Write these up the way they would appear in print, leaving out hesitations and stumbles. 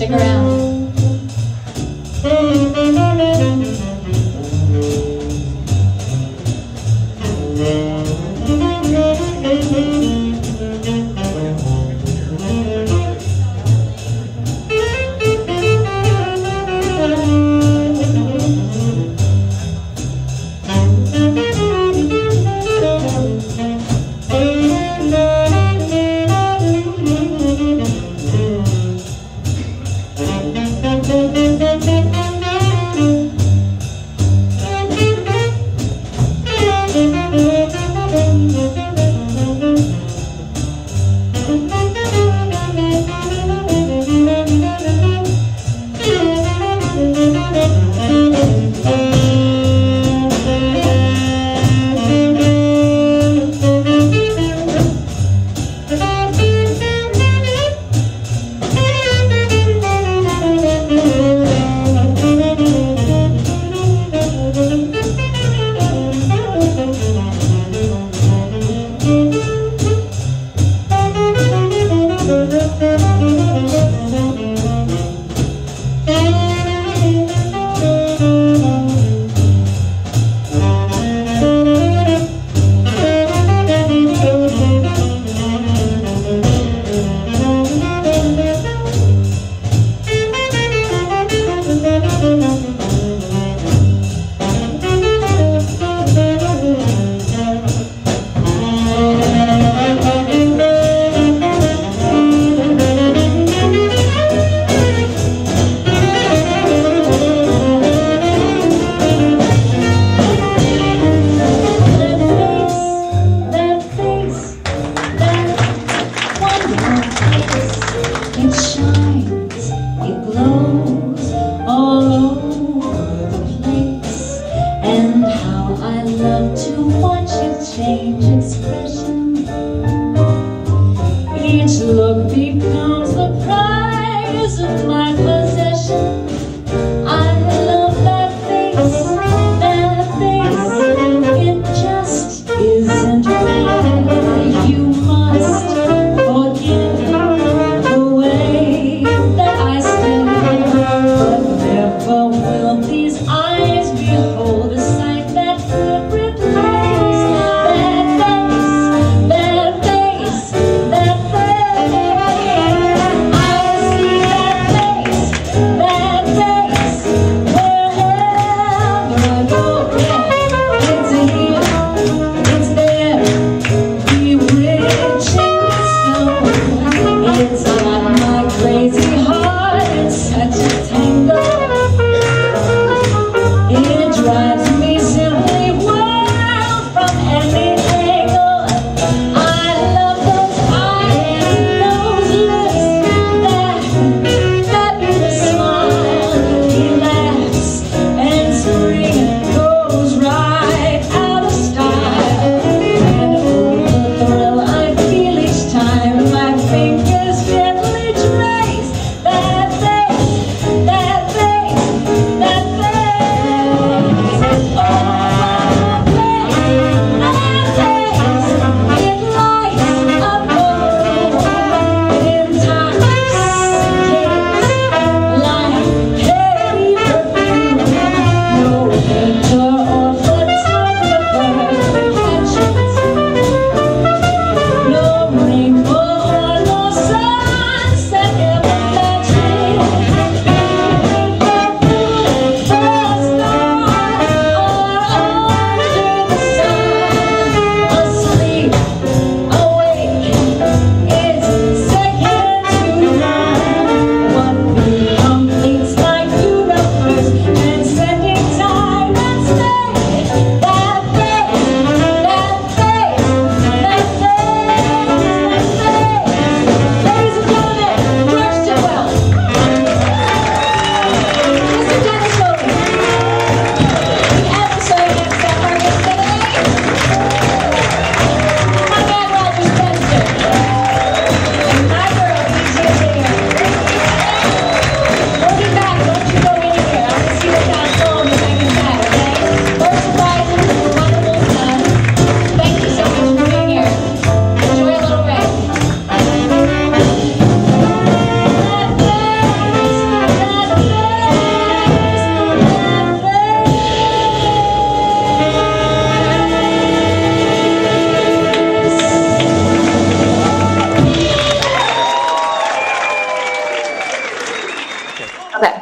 Stick around. Face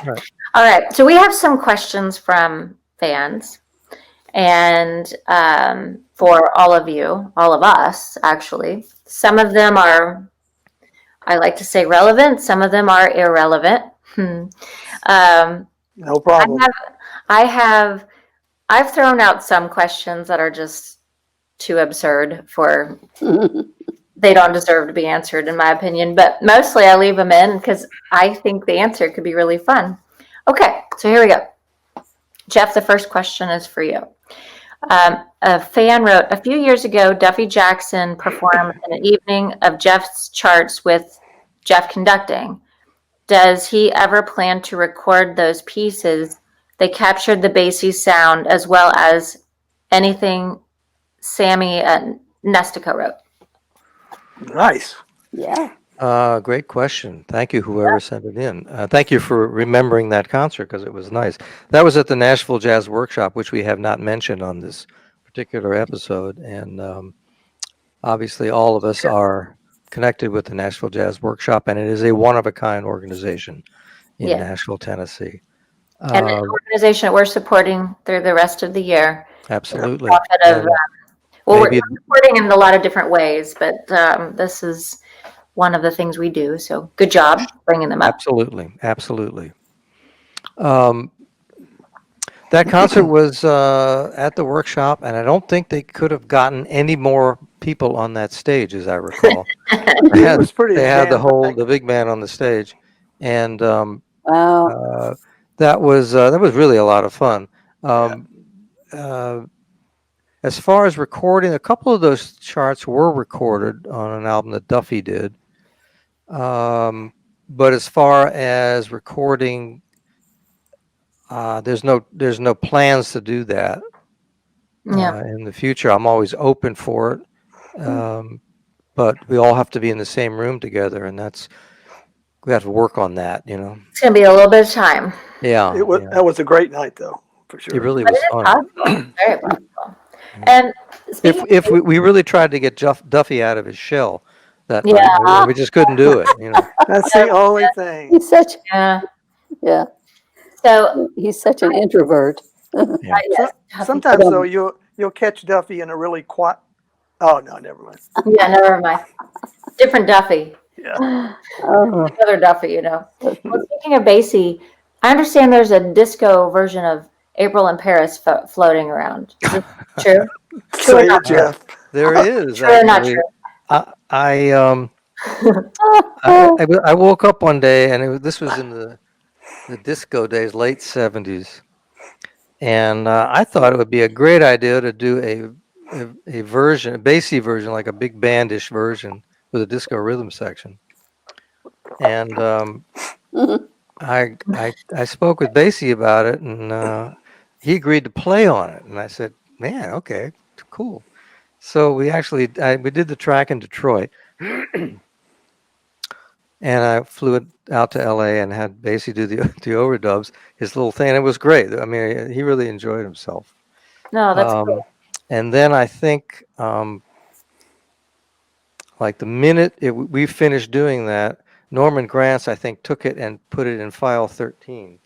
Right. All right. So we have some questions from fans. And for all of you, all of us, actually. Some of them are, I like to say, relevant. Some of them are irrelevant. No problem. I've thrown out some questions that are just too absurd for, they don't deserve to be answered, in my opinion. But mostly I leave them in because I think the answer could be really fun. Okay, so here we go. Jeff, the first question is for you. A fan wrote, a few years ago, Duffy Jackson performed an evening of Jeff's charts with Jeff conducting. Does he ever plan to record those pieces? They captured the Basie sound as well as anything Sammy Nestico wrote. Nice. Yeah. Great question. Thank you, whoever sent it in. Thank you for remembering that concert because it was nice. That was at the Nashville Jazz Workshop, which we have not mentioned on this particular episode. And obviously, all of us are connected with the Nashville Jazz Workshop, and it is a one-of-a-kind organization in Nashville, Tennessee. And an organization that we're supporting through the rest of the year. Absolutely. We're supporting in a lot of different ways, but this is one of the things we do. So good job bringing them up. Absolutely. That concert was at the workshop, and I don't think they could have gotten any more people on that stage, as I recall. They had the big band on the stage, and that was really a lot of fun. As far as recording, a couple of those charts were recorded on an album that Duffy did. But as far as recording, there's no plans to do that in the future. I'm always open for it, but we all have to be in the same room together, and we have to work on that. It's gonna be a little bit of time. Yeah, that was a great night, though, for sure. It really was fun. Very possible. And if we really tried to get Duffy out of his shell that night, we just couldn't do it. That's the only thing. He's such So he's such an introvert. Sometimes though you'll catch Duffy in a really quiet. Oh no, never mind. Yeah, never mind. Different Duffy. Yeah. Another Duffy, Well, speaking of Basie, I understand there's a disco version of April in Paris floating around. Is it true? True or not, Jeff? There is. True or not true? I woke up one day, and this was in the disco days, late 70s, and I thought it would be a great idea to do a version, a Basie version, like a big bandish version with a disco rhythm section. And I spoke with Basie about it, and he agreed to play on it. And I said, "Man, okay, cool." So we did the track in Detroit. And I flew it out to LA and had Basie do the overdubs, his little thing. And it was great. I mean, he really enjoyed himself. No, that's cool. And then I think, like the minute we finished doing that, Norman Granz, I think, took it and put it in file 13.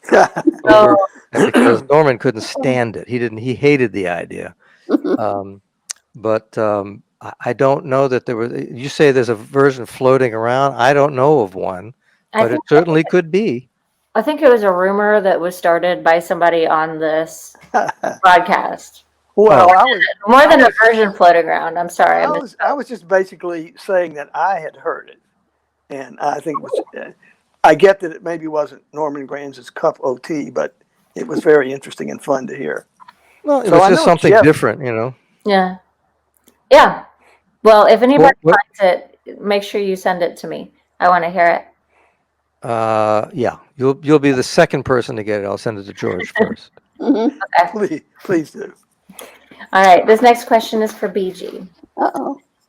Because Norman couldn't stand it. He hated the idea. But I don't know that there was. You say there's a version floating around. I don't know of one, but it certainly could be. I think it was a rumor that was started by somebody on this broadcast. Well, more than a version floating around. I'm sorry. I was just basically saying that I had heard it, and I think it was. I get that it maybe wasn't Norman Granz's cup of tea, but it was very interesting and fun to hear. Well, it was just something different, Yeah. Yeah. Well, if anybody finds it, make sure you send it to me. I want to hear it. Yeah, you'll be the second person to get it. I'll send it to George first. Okay. Please do. All right. This next question is for Beegie.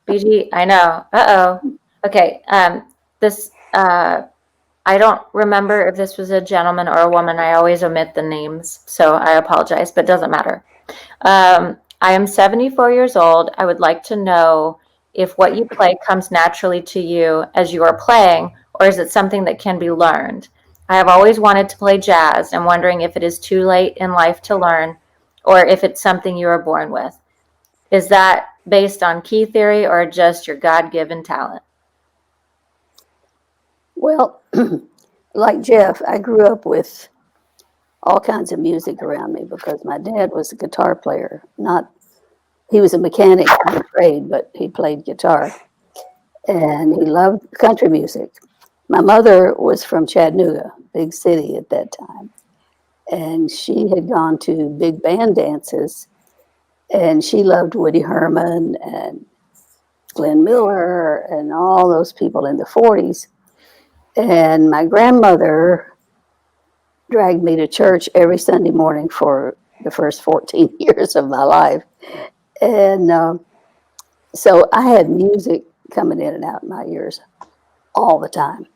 Beegie, I know. Okay. I don't remember if this was a gentleman or a woman. I always omit the names, so I apologize, but it doesn't matter. I am 74 years old. I would like to know if what you play comes naturally to you as you are playing, or is it something that can be learned? I have always wanted to play jazz and wondering if it is too late in life to learn or if it's something you are born with. Is that based on key theory or just your God-given talent? Well, like Jeff, I grew up with all kinds of music around me because my dad was a guitar player. He was a mechanic by trade, but he played guitar. And he loved country music. My mother was from Chattanooga, big city at that time. And she had gone to big band dances. And she loved Woody Herman and Glenn Miller and all those people in the 40s. And my grandmother dragged me to church every Sunday morning for the first 14 years of my life. And so I had music coming in and out in my ears all the time.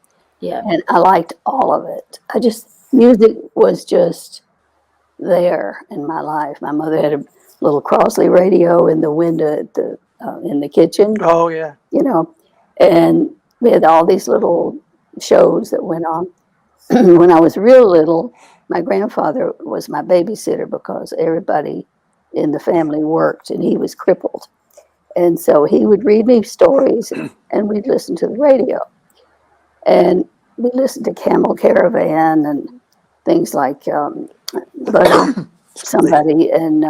Yeah. And I liked all of it. Music was just there in my life. My mother had a little Crossley radio in the window at in the kitchen, Oh, yeah. and we had all these little shows that went on. When I was real little, my grandfather was my babysitter because everybody in the family worked and he was crippled. And so he would read me stories and we'd listen to the radio. And we listened to Camel Caravan and things like Buddy somebody and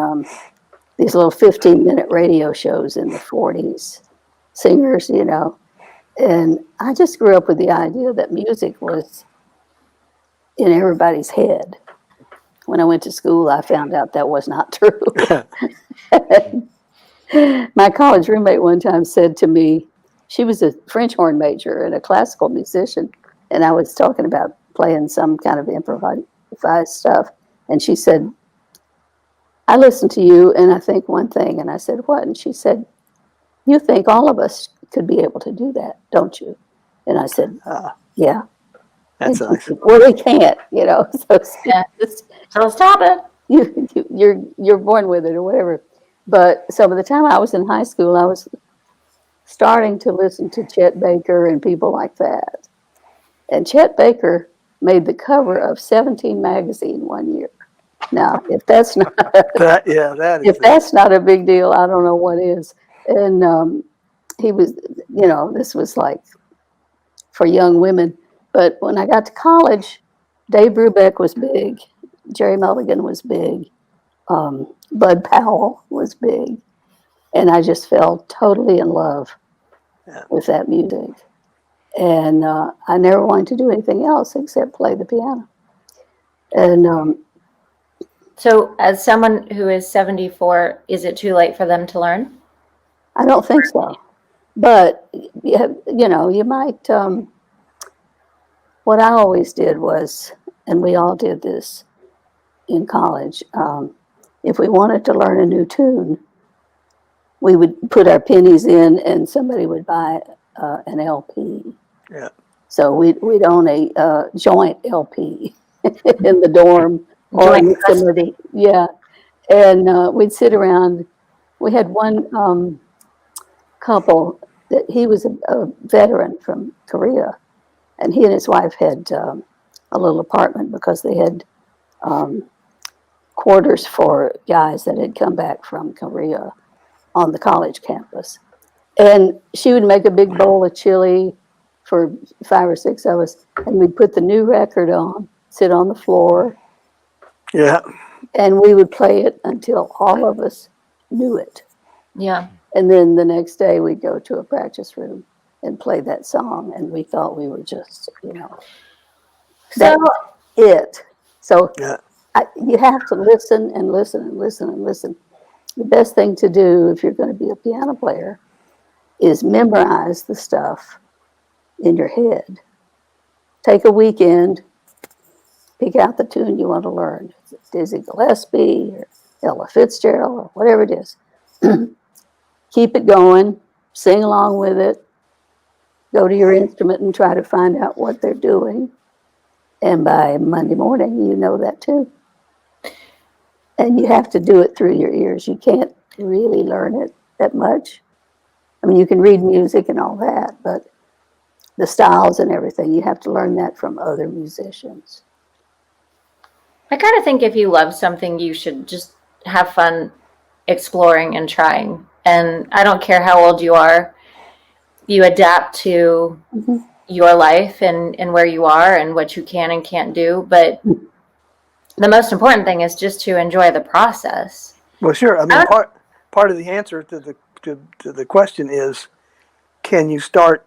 these little 15-minute radio shows in the 40s, singers, And I just grew up with the idea that music was in everybody's head. When I went to school, I found out that was not true. My college roommate one time said to me, she was a French horn major and a classical musician, and I was talking about playing some kind of improvised stuff, and she said, I listen to you and I think one thing, and I said, what? And she said, you think all of us could be able to do that, don't you? And I said, yeah. That's nice. Said, well, we can't, so Yeah. So stop it. you're born with it or whatever. But so by the time I was in high school, I was starting to listen to Chet Baker and people like that. And Chet Baker made the cover of 17 magazine one year. Now, if that's not That is. if that's not a big deal, I don't know what is. And he was, this was like for young women. But when I got to college, Dave Brubeck was big, Jerry Mulligan was big, Bud Powell was big, and I just fell totally in love with that music. And I never wanted to do anything else except play the piano. And So as someone who is 74, is it too late for them to learn? I don't think so. But, you might, what I always did was, and we all did this in college, if we wanted to learn a new tune, we would put our pennies in and somebody would buy an LP. Yeah. So we'd own a joint LP in the dorm or in somebody, and we'd sit around. We had one couple that he was a veteran from Korea, and he and his wife had a little apartment because they had quarters for guys that had come back from Korea on the college campus. And she would make a big bowl of chili for 5 or 6 of us, and we'd put the new record on, sit on the floor, Yeah. and we would play it until all of us knew it. Yeah. And then the next day we'd go to a practice room and play that song, and we thought we were just, that was it. So Yeah. you have to listen and listen and listen and listen. The best thing to do if you're going to be a piano player is memorize the stuff in your head. Take a weekend, pick out the tune you want to learn. Dizzy Gillespie or Ella Fitzgerald or whatever it is. Keep it going, sing along with it, go to your instrument and try to find out what they're doing. And by Monday morning, you know that too. And you have to do it through your ears. You can't really learn it that much. I mean, you can read music and all that, but the styles and everything. You have to learn that from other musicians. I kind of think if you love something, you should just have fun exploring and trying. And I don't care how old you are, you adapt to Mhm. your life and where you are and what you can and can't do. But the most important thing is just to enjoy the process. Well, sure. I mean, part of the answer to the question is, can you start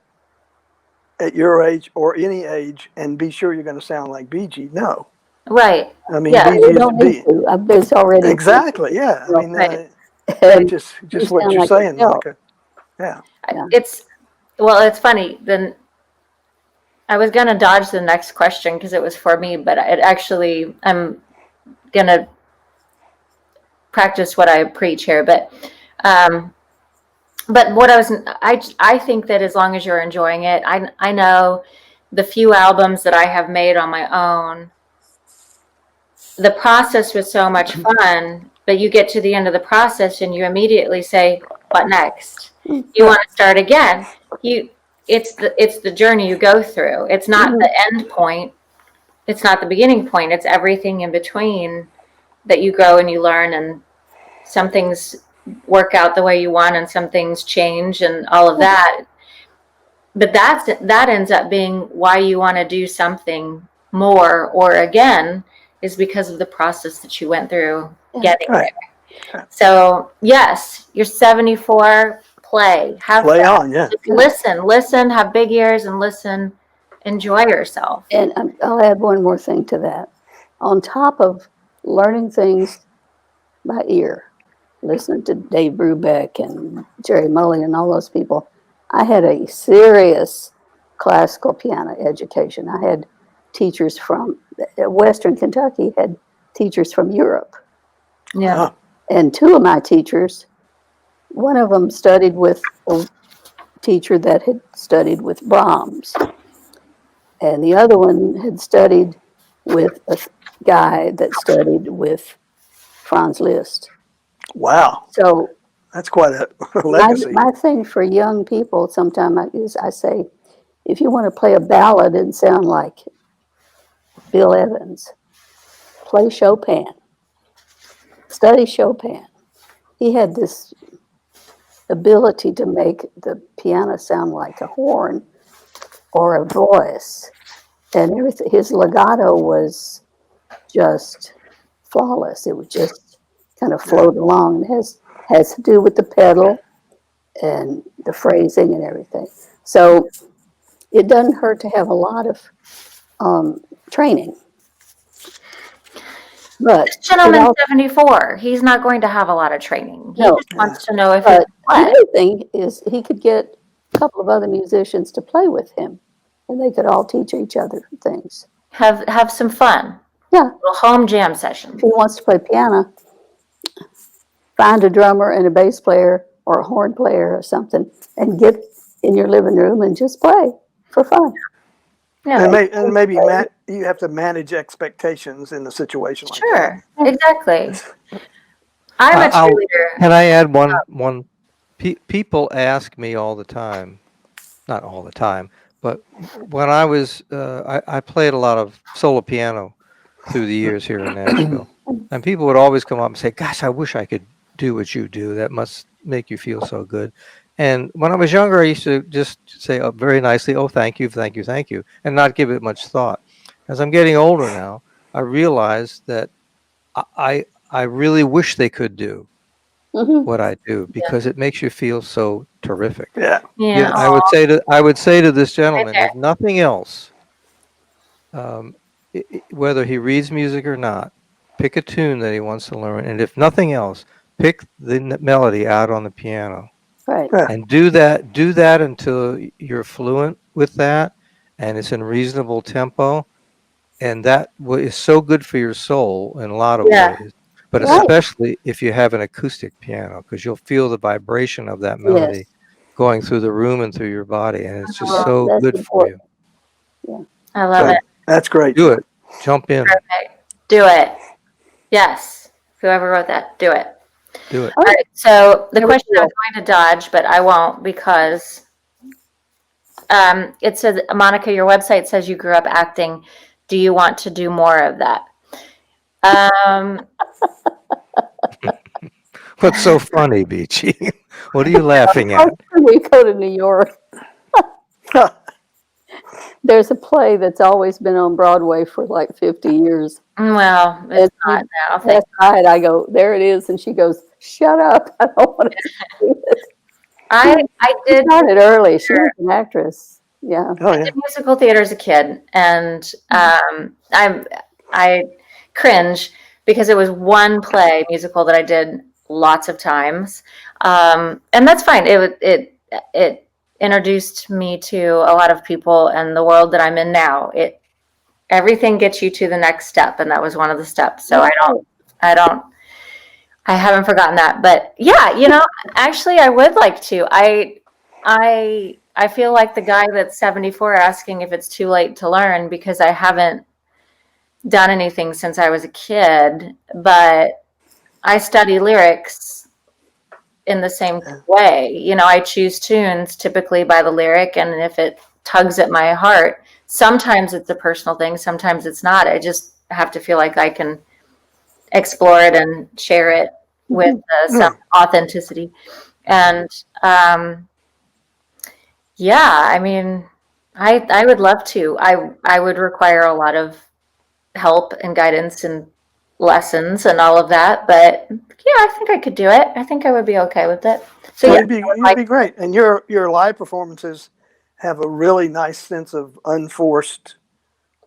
at your age or any age and be sure you're going to sound like Beegie? No. Right. I mean, Yeah, Beegie You is don't need to. It's already exactly. Yeah. I mean, Right. And just you what sound you're like saying, yourself. Monica. Yeah. Yeah. It's funny. Then I was going to dodge the next question because it was for me, but I'm going to practice what I preach here. But what I think that as long as you're enjoying it, I know the few albums that I have made on my own, the process was so much fun, but you get to the end of the process and you immediately say, what next? You want to start again. It's the journey you go through. It's not the end point. It's not the beginning point. It's everything in between that you grow and you learn, and some things work out the way you want and some things change and all of that. But that ends up being why you want to do something more or again, is because of the process that you went through getting Right. there. So yes, you're 74, play, have Play fun. on. Yeah. Just listen, have big ears and listen, enjoy yourself. And I'll add one more thing to that. On top of learning things by ear, listening to Dave Brubeck and Jerry Mulligan and all those people, I had a serious classical piano education. I had teachers from Western Kentucky, had teachers from Europe. Yeah. Oh, And two of my teachers, one of them studied with a teacher that had studied with Brahms. And the other one had studied with a guy that studied with Franz Liszt. wow. So That's quite a legacy. my thing for young people sometimes is I say, if you want to play a ballad and sound like Bill Evans, play Chopin. Study Chopin. He had this ability to make the piano sound like a horn or a voice. And everything, his legato was just flawless. It would just kind of float along. It has to do with the pedal and the phrasing and everything. So it doesn't hurt to have a lot of training. But This gentleman's 74. He's not going to have a lot of training. He No. just wants to know if he but can the play. other thing is he could get a couple of other musicians to play with him, and they could all teach each other things. Have some fun. Yeah, Little home jam session. if he wants to play piano, find a drummer and a bass player or a horn player or something, and get in your living room and just play for fun. Yeah. And maybe you have to manage expectations in a situation like that. Sure. Exactly. I'm a I'll- cheerleader. Can I add one? People ask me all the time, not all the time, but when I was, I played a lot of solo piano through the years here in Nashville, and people would always come up and say, "Gosh, I wish I could do what you do. That must make you feel so good." And when I was younger, I used to just say very nicely, "Oh, thank you, thank you, thank you," and not give it much thought. As I'm getting older now, I realize that I really wish they could do Mhm. what I do because it makes you feel so terrific. Yeah. Yeah. I would say to this gentleman, there. if nothing else, whether he reads music or not, pick a tune that he wants to learn, and if nothing else, pick the melody out on the piano Right. Yeah. and do that until you're fluent with that, and it's in reasonable tempo, and that is so good for your soul in a lot of Yeah. ways. But Right. especially if you have an acoustic piano, because you'll feel the vibration of that melody Yes. going through the room and through your body, and it's just Oh, so that's good for you. important. I love So, it. that's great. Do it. Jump in. Perfect. Do it. Yes. Whoever wrote that, do it. Do it. All right. So the There we question I go. was going to dodge, but I won't because it says, Monica, your website says you grew up acting. Do you want to do more of that? What's so funny, Beachy? What are you laughing at? We go to New York. There's a play that's always been on Broadway for like 50 years. Well, it's not now. Last night I go, there it is. And she goes, shut up. I don't want to see it. I She did started early. She was an actress. Yeah. Oh yeah. did musical theater as a kid, and I cringe because it was one play musical that I did lots of times, and that's fine. It introduced me to a lot of people and the world that I'm in now. Everything gets you to the next step, and that was one of the steps. So I haven't forgotten that. But yeah, actually I would like to. I feel like the guy that's 74 asking if it's too late to learn, because I haven't done anything since I was a kid, but I study lyrics in the same way. I choose tunes typically by the lyric, and if it tugs at my heart, sometimes it's a personal thing, sometimes it's not. I just have to feel like I can explore it and share it with some authenticity. And yeah, I mean, I would love to. I would require a lot of help and guidance and lessons and all of that, but yeah, I think I could do it. I think I would be okay with it. So Well, yeah, you'd be great. And your live performances have a really nice sense of unforced,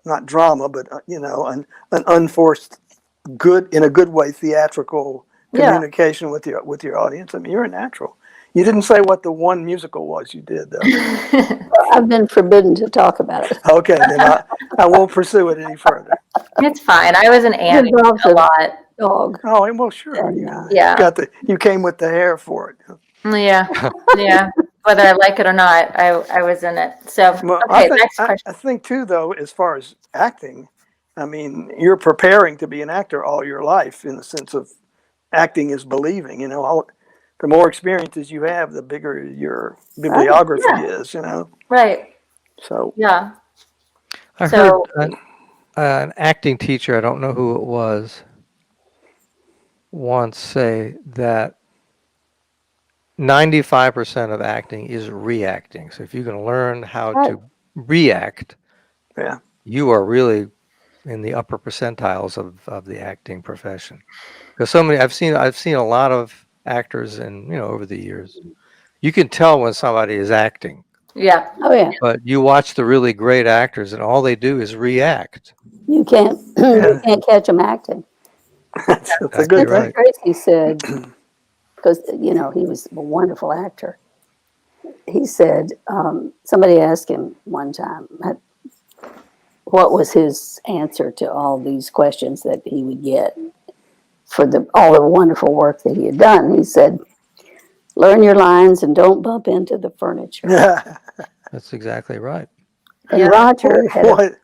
not drama, but an unforced, in a good way, theatrical communication with your audience. I mean, you're a natural. You didn't say what the one musical was you did, though. I've been forbidden to talk about it. Okay, then I won't pursue it any further. it's fine. I was an Annie involves a a lot. dog. Oh, well, sure. Yeah. You came with the hair for it. Yeah, yeah. Whether I like it or not, I was in it. So Well, okay, next question. I think too, though, as far as acting, I mean, you're preparing to be an actor all your life, in the sense of acting is believing. The more experiences you have, the bigger your bibliography is. Right. So Yeah. I So- heard an acting teacher, I don't know who it was, once say that 95% of acting is reacting. So if you can learn how to react, yeah, you are really in the upper percentiles of the acting profession. Because I've seen a lot of actors over the years. You can tell when somebody is acting, Yeah. Oh, yeah. but you watch the really great actors and all they do is react. You can't catch them acting. that's a Exactly good right. thing. Tracy said, because, he was a wonderful actor. He said, somebody asked him one time, what was his answer to all these questions that he would get for all the wonderful work that he had done. He said, learn your lines and don't bump into the furniture. That's exactly right. And Yeah. Roger had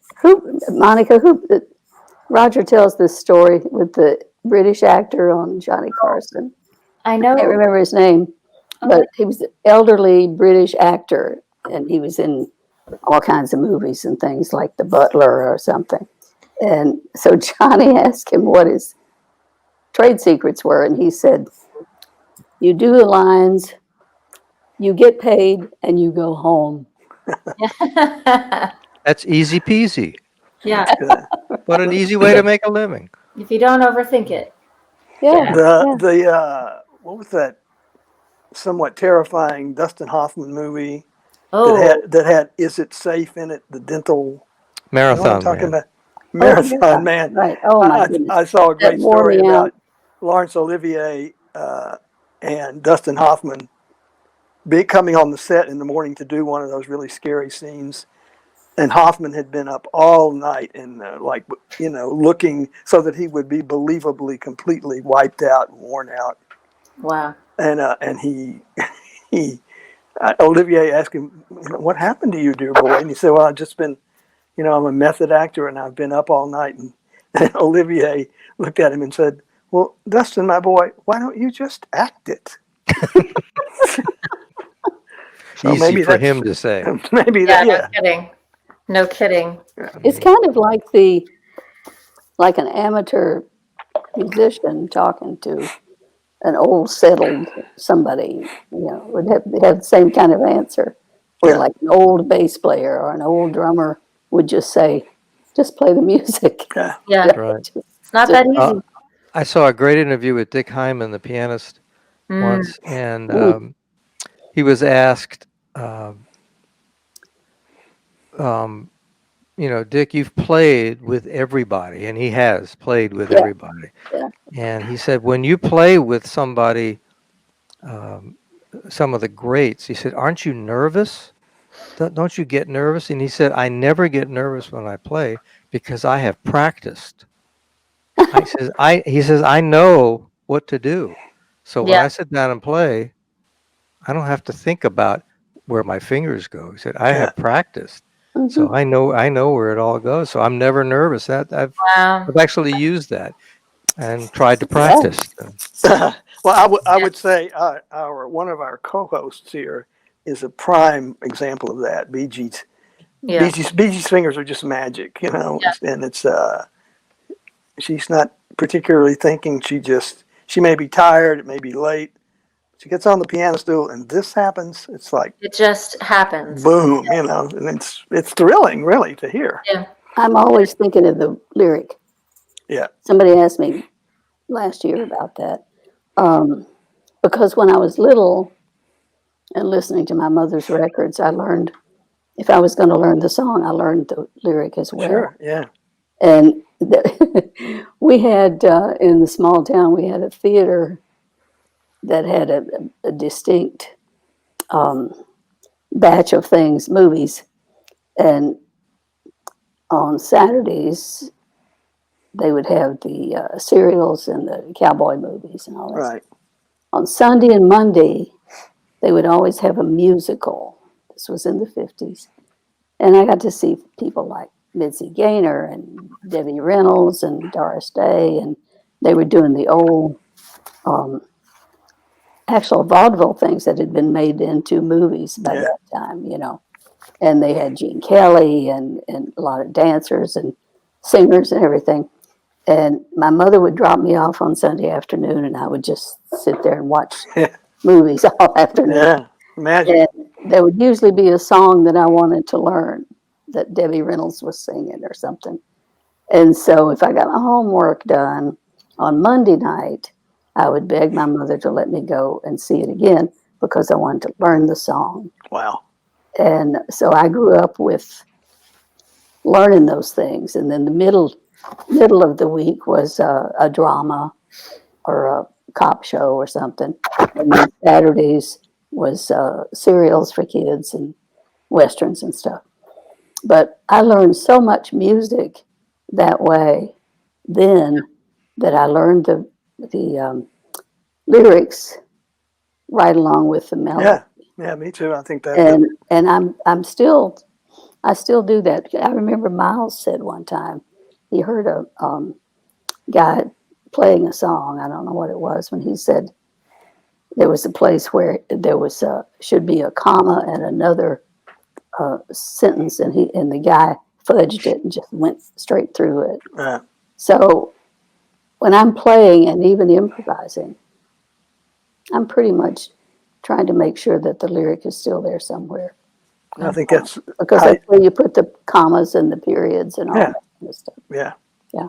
Roger tells this story with the British actor on Johnny Carson. I I know. can't remember his name, but he was an elderly British actor, and he was in all kinds of movies and things like The Butler or something. And so Johnny asked him what his trade secrets were, and he said, you do the lines, you get paid, and you go home. That's easy peasy. Yeah. What an easy way to make a living. If you don't overthink it. Yeah. What was that somewhat terrifying Dustin Hoffman movie Oh, that had Is It Safe in it? The dental. You know what I'm Marathon talking man. about? Marathon Man. Right. Oh, my I goodness. saw a great That wore story me about out. Laurence Olivier and Dustin Hoffman coming on the set in the morning to do one of those really scary scenes. And Hoffman had been up all night and looking so that he would be believably completely wiped out and worn out. wow. And he Olivier asked him, what happened to you, dear boy? And he said, well, I've just been, I'm a method actor and I've been up all night. And Olivier looked at him and said, well, Dustin, my boy, why don't you just act it? So Easy maybe for that's him to say. maybe Yeah, that. no Yeah. kidding. No kidding. It's kind of like an amateur musician talking to an old settled somebody, would have the same kind of answer. Where Yeah. like an old bass player or an old drummer would just say, just play the music. Yeah. Yeah, Right. it's not that easy. I saw a great interview with Dick Hyman, the pianist, once, and he was asked, Dick, you've played with everybody, and he has played with Yeah. everybody. Yeah. And he said, when you play with somebody, some of the greats, he said, aren't you nervous? Don't you get nervous? And he said, I never get nervous when I play because I have practiced. He says, I know what to do. So when Yeah. I sit down and play, I don't have to think about where my fingers go. He said, I have practiced. So I know where it all goes. So I'm never nervous. I've Wow. actually used that and tried to practice. Well, I would say one of our co-hosts here is a prime example of that. Beegie's Yeah. Beegie's fingers are just magic, Yeah. and it's she's not particularly thinking. She may be tired, it may be late. She gets on the piano stool, and this happens. It's like It just happens. boom, and it's thrilling, really, to hear. Yeah. I'm always thinking of the lyric. Yeah. Somebody asked me last year about that. Because when I was little and listening to my mother's records, I learned, if I was going to learn the song, I learned the lyric as well. Sure. Yeah. And we had, in the small town, we had a theater that had a distinct batch of things, movies. And on Saturdays, they would have the serials and the cowboy movies and all that. Right. On Sunday and Monday, they would always have a musical. This was in the 50s. And I got to see people like Mitzi Gaynor and Debbie Reynolds and Doris Day. And they were doing the old actual vaudeville things that had been made into movies by that time, And they had Gene Kelly and a lot of dancers and singers and everything. And my mother would drop me off on Sunday afternoon, and I would just sit there and watch movies all afternoon. Yeah. Imagine. And there would usually be a song that I wanted to learn that Debbie Reynolds was singing or something. And so if I got my homework done on Monday night, I would beg my mother to let me go and see it again because I wanted to learn the song. Wow. And so I grew up with learning those things. And then the middle of the week was a drama or a cop show or something. And then Saturdays was serials for kids and westerns and stuff. But I learned so much music that way then that I learned the lyrics right along with the melody. Yeah, me too. I think that. And I still do that. I remember Miles said one time he heard a guy playing a song. I don't know what it was, when he said there was a place where there was should be a comma and another sentence, and the guy fudged it and just went straight through it. So when I'm playing and even improvising, I'm pretty much trying to make sure that the lyric is still there somewhere. I think that's because that's where you put the commas and the periods and all that kind of stuff. Yeah. Yeah.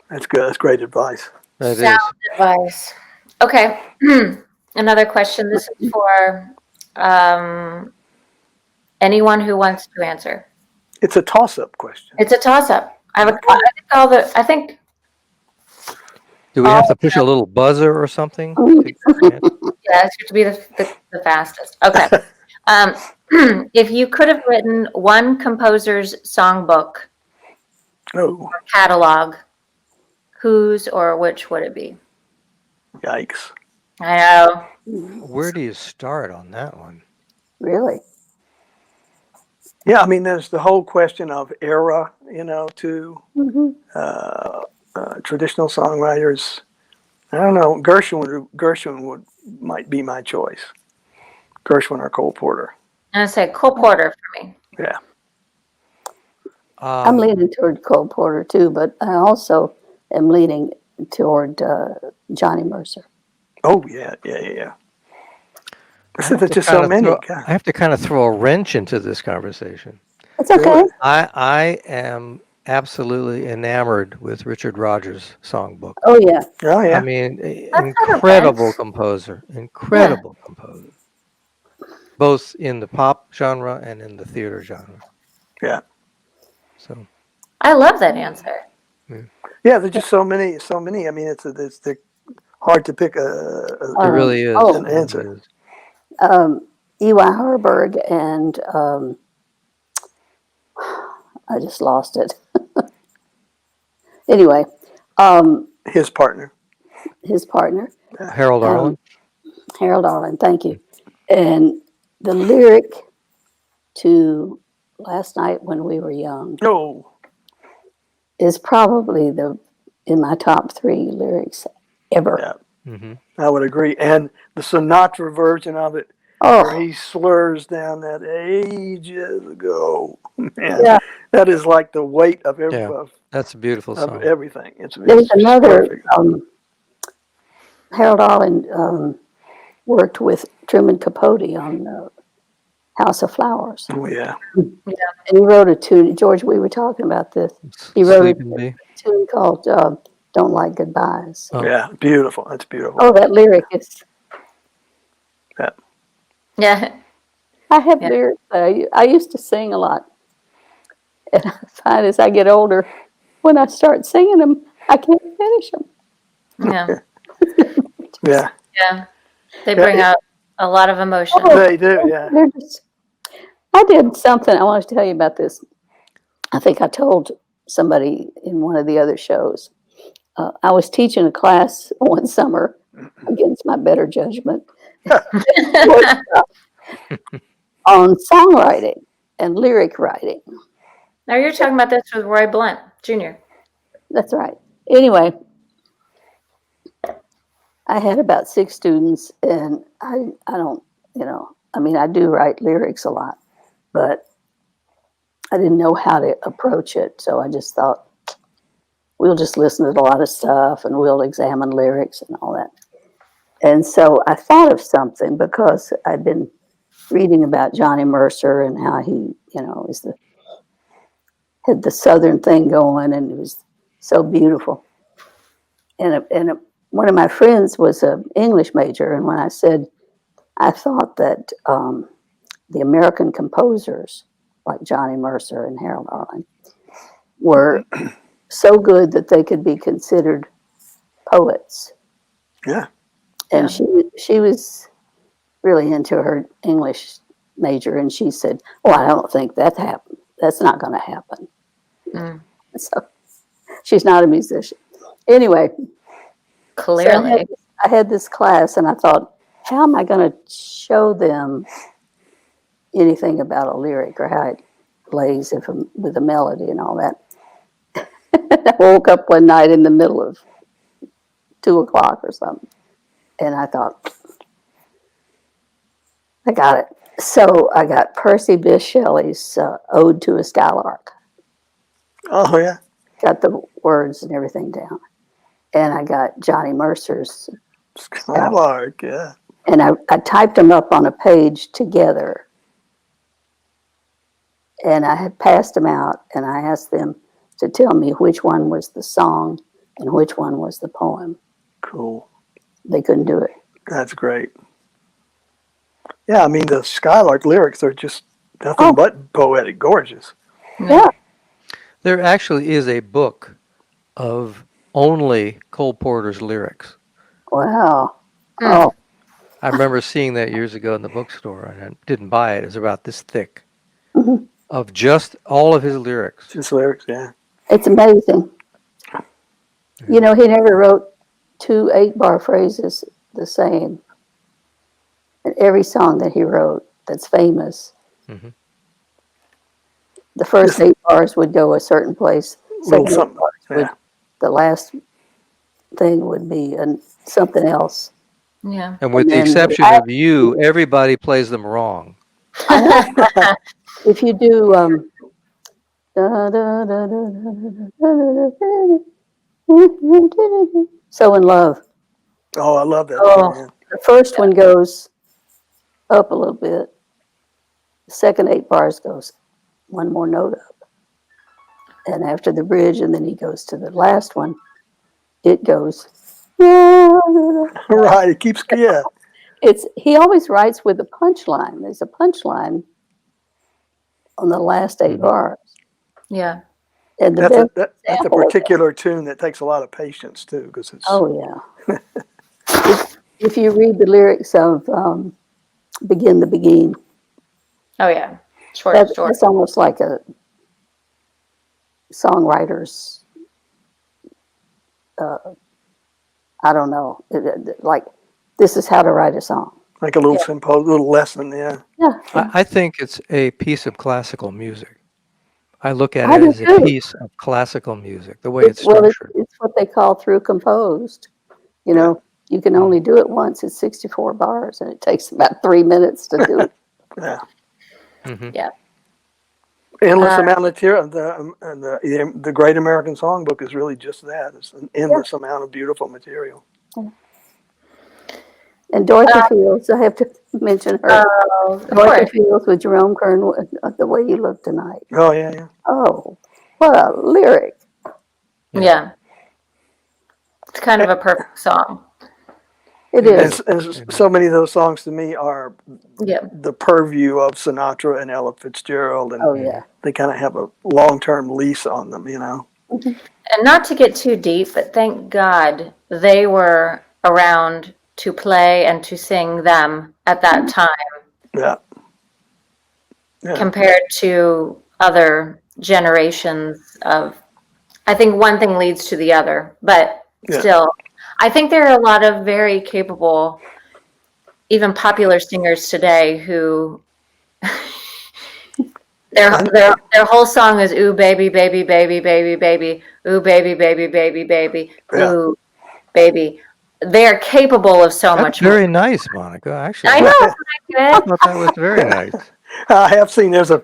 That's good. That's great advice. That Sound is. advice. Okay. Another question. This is for anyone who wants to answer. It's a toss-up question. It's a toss-up. I think Do we have to push a little buzzer or something? yeah, it's to be the fastest. Okay. If you could have written one composer's songbook Oh, or catalog, whose or which would it be? yikes. I know. Where do you start on that one? Really? Yeah, I mean, there's the whole question of era, to traditional songwriters. I don't know. Gershwin might be my choice. Gershwin or Cole Porter. And I say Cole Porter for me. Yeah. I'm leaning toward Cole Porter too, but I also am leaning toward Johnny Mercer. Oh, yeah. There's just so many. I have to kind of throw a wrench into this conversation. It's okay. I am absolutely enamored with Richard Rodgers' songbook. Oh yeah. Oh, yeah. I mean, not a incredible wrench. composer, both in the pop genre and in the theater genre. Yeah. So I love that answer. Yeah, there's just so many. I mean, it's hard to pick it really is. an It answer. really is. E.Y. Harburg and I just lost it. Anyway, His partner. his partner, Harold Arlen. Harold Arlen, thank you. And the lyric to Last Night When We Were Young Oh, is probably in my top 3 lyrics ever. yeah. Mm-hmm. I would agree. And the Sinatra version of it, where Oh, he slurs down that ages ago. Man, yeah. that is like the weight of Yeah. That's a beautiful of song. everything. There's it's another, perfect. Harold Arlen worked with Truman Capote on House of Flowers. Oh, yeah. And he wrote a tune. George, we were talking about this. He wrote Sleeping a Bee. tune called Don't Like Goodbyes. Oh. Yeah, beautiful. That's beautiful. Oh, that lyric is, Yeah. I have Yeah. lyrics that I used to sing a lot. And I find as I get older, when I start singing them, I can't finish them. Yeah. Yeah, Yeah. They bring out a lot of emotion. they do. Yeah. I did something, I want to tell you about this. I think I told somebody in one of the other shows. I was teaching a class one summer against my better judgment on songwriting and lyric writing. Now you're talking about this with Roy Blunt Jr. That's right. Anyway, I had about 6 students, and I don't, I mean, I do write lyrics a lot, but I didn't know how to approach it. So I just thought, we'll just listen to a lot of stuff and we'll examine lyrics and all that. And so I thought of something because I'd been reading about Johnny Mercer and how he, had the Southern thing going, and it was so beautiful. And one of my friends was an English major, and when I said I thought that the American composers like Johnny Mercer and Harold Arlen were so good that they could be considered poets. Yeah. And she was really into her English major, and she said, "Oh, I don't think that happened. That's not going to happen." Mm. So she's not a musician. Anyway, Clearly. so I had this class, and I thought, how am I going to show them anything about a lyric or how it plays with a melody and all that? I woke up one night in the middle of 2:00 or something, and I thought, I got it. So I got Percy Bysshe Shelley's Ode to a Skylark. Oh, yeah. Got the words and everything down. And I got Johnny Mercer's, Skylark, yeah. and I typed them up on a page together. And I had passed them out, and I asked them to tell me which one was the song and which one was the poem. Cool. They couldn't do it. That's great. Yeah, I mean, the Skylark lyrics are just nothing but poetic, gorgeous. Yeah. There actually is a book of only Cole Porter's lyrics. Wow. Oh, I remember seeing that years ago in the bookstore, and I didn't buy it. It was about this thick of just all of his lyrics. Just lyrics, yeah. it's amazing. He never wrote 2 8-bar phrases the same. And every song that he wrote that's famous, Mhm. the first 8 bars would go a certain place. Little Second 8 something, bars yeah. the last thing would be something else. Yeah. And with And the then exception I- of you, everybody plays them wrong. I know. If you do da, da, da, da, da, da, da, da, So in Love, Oh, I love that Oh. tune, the first one goes up a little bit. The second 8 bars goes one more note up. And after the bridge, and then he goes to the last one, it goes. yeah. Right, it keeps, yeah. He always writes with a punchline. There's a punchline on the last 8 bars. Yeah. And the That's best that's a example of that- particular tune that takes a lot of patience too, because it's, Oh yeah. if you read the lyrics of "Begin the Beguine," Oh yeah. Short. that's almost like a songwriter's. I don't know. Like, this is how to write a song. like a little simple, little lesson, yeah. Yeah, I think it's a piece of classical music. I look at I it do as a too. piece of classical music, the way it's well, structured. it's what they call through composed. You know, you can only do it once. It's 64 bars, and it takes about 3 minutes to do it. Yeah. Mhm. Yeah. Endless amount of material. The Great American Songbook is really just that. It's an endless amount of beautiful material. And Dorothy Fields, I have to mention her. Of Dorothy course. Fields with Jerome Kern, "The Way You Look Tonight." Oh yeah, yeah. Oh, what a lyric! Yeah. It's kind of a perfect song. It And, is. and so many of those songs to me are Yeah. the purview of Sinatra and Ella Fitzgerald, and Oh yeah. they kind of have a long-term lease on them, you know. And not to get too deep, but thank God they were around to play and to sing them at that time Yeah. Yeah. compared to other generations of, I think one thing leads to the other, but Yeah. still, I think there are a lot of very capable, even popular singers today who their whole song is ooh baby baby baby baby baby ooh baby baby baby baby Yeah. ooh baby. They are capable of so That's much more. very nice, Monica. Actually, I know. I Isn't that good? thought that was very nice. I have seen there's a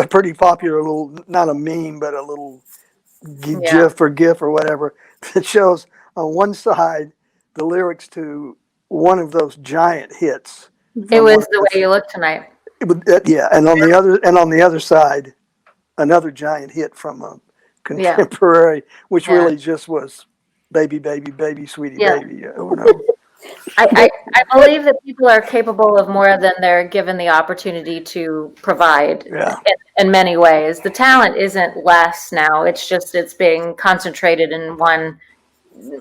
pretty popular little, not a meme, but a little Yeah. GIF or whatever that shows on one side the lyrics to one of those giant hits. It was The Way You Look Tonight. Yeah, and on the other side, another giant hit from a contemporary, which Yeah. really just was "Baby, Baby, Baby, Sweetie Yeah. Baby" over and over. I believe that people are capable of more than they're given the opportunity to provide Yeah. in many ways. The talent isn't less now. It's just it's being concentrated in one.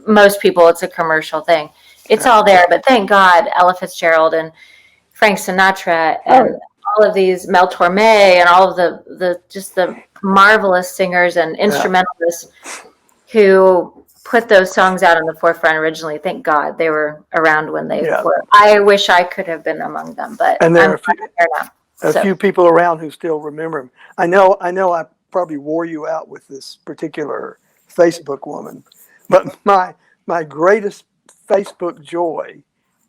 Most people, it's a commercial thing. It's all there, but thank God Ella Fitzgerald and Frank Sinatra and all of these Mel Torme and all of the just the marvelous singers and instrumentalists who put those songs out in the forefront originally. Thank God they were around when they were. I wish I could have been among them, but And there I'm are here now. a few people around who still remember him. I know I probably wore you out with this particular Facebook woman, but my greatest Facebook joy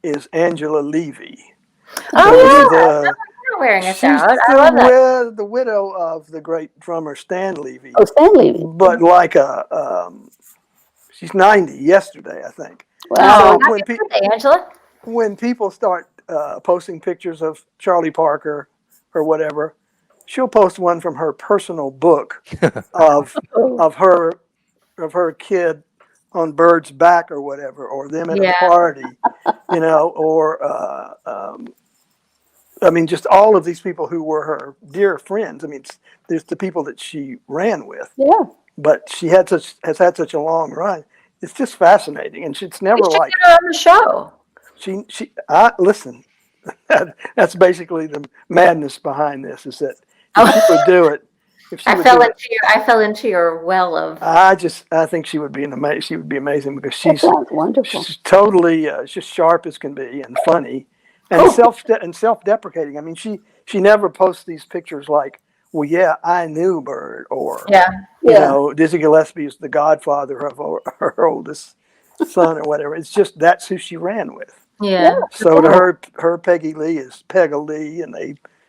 is Angela Levy. Oh The- yeah, I'm wearing a She's salad. I love that. the widow of the great drummer Stan Levy, Oh, Stan Levy. but like she's 90 yesterday, I think. Wow. Oh, happy birthday, Angela. When people start posting pictures of Charlie Parker or whatever, she'll post one from her personal book of her kid on Bird's back or whatever, or them at a party, you know, or I mean, just all of these people who were her dear friends. I mean, there's the people that she ran with, Yeah. but she has had such a long run. It's just fascinating, and it's never We should like get her on the show. listen. That's basically the madness behind this. Is that if she would do it, I fell into your well of. I think she would be She would be amazing because That sounds wonderful. she's totally just sharp as can be and funny and self-deprecating. I mean, she never posts these pictures like, well, yeah, I knew Bird, or you know, Dizzy Gillespie is the godfather of her oldest son or whatever. It's just that's who she ran with. Yeah. So to her Peggy Lee is Peggy Lee, and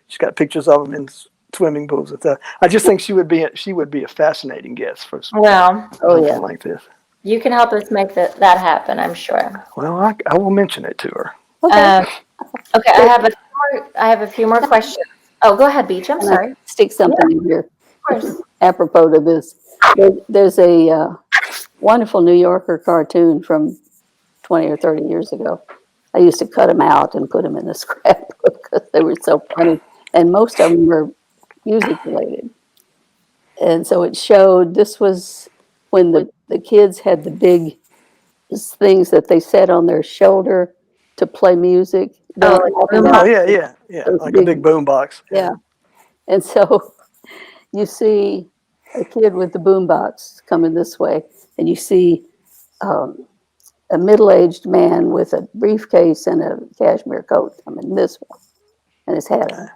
she's got pictures of them in swimming pools and stuff. I just think she would be a fascinating guest for Well, something like this. you can help us make that happen, I'm sure. Well, I will mention it to her. Okay, I have a few more questions. Oh, go ahead, Beach. I'm Can sorry. I stick something in here Of course. apropos to this? There's a wonderful New Yorker cartoon from 20 or 30 years ago. I used to cut them out and put them in the scrapbook because they were so funny. And most of them were music related. And so it showed, this was when the kids had the big things that they set on their shoulder to play music. Oh yeah, like a big boom box. Yeah. And so you see a kid with the boombox coming this way, and you see a middle-aged man with a briefcase and a cashmere coat coming this way, and his hat on.